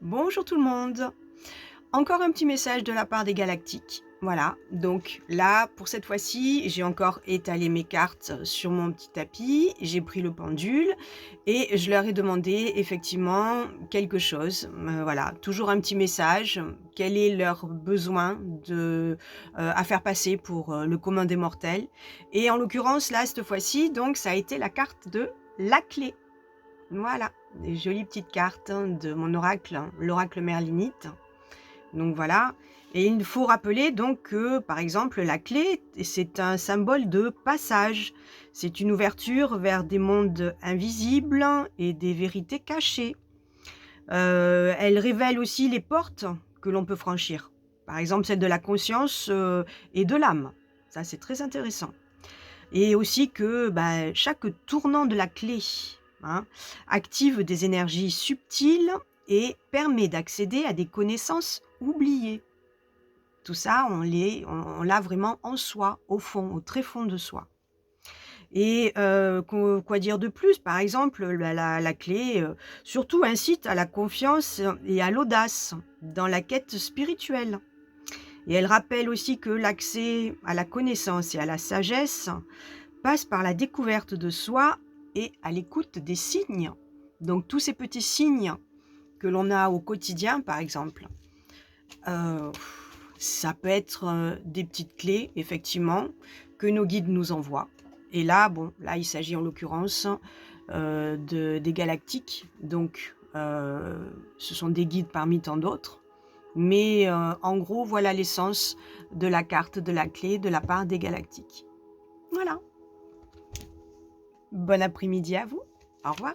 Bonjour tout le monde. Encore un petit message de la part des galactiques. Voilà, donc là, pour cette fois-ci, j'ai encore étalé mes cartes sur mon petit tapis, j'ai pris le pendule et je leur ai demandé effectivement quelque chose. Voilà, toujours un petit message. Quel est leur besoin à faire passer pour le commun des mortels? Et en l'occurrence, là, cette fois-ci, donc, ça a été la carte de la clé. Voilà, des jolies petites cartes de mon oracle, l'oracle merlinite. Donc voilà, et il faut rappeler donc que, par exemple, la clé, c'est un symbole de passage. C'est une ouverture vers des mondes invisibles et des vérités cachées. Elle révèle aussi les portes que l'on peut franchir. Par exemple, celle de la conscience, et de l'âme. Ça, c'est très intéressant. Et aussi que, chaque tournant de la clé, hein, active des énergies subtiles et permet d'accéder à des connaissances oubliées. Tout ça, on l'a vraiment en soi, au fond, au très fond de soi. Et quoi dire de plus? Par exemple, la clé, surtout incite à la confiance et à l'audace dans la quête spirituelle. Et elle rappelle aussi que l'accès à la connaissance et à la sagesse passe par la découverte de soi et à l'écoute des signes. Donc tous ces petits signes que l'on a au quotidien, par exemple, heu, ça peut être, des petites clés effectivement que nos guides nous envoient. Et là, bon, là, il s'agit en l'occurrence, des galactiques. Donc ce sont des guides parmi tant d'autres. Mais en gros, voilà l'essence de la carte de la clé de la part des galactiques. Voilà. Bon après-midi à vous. Au revoir.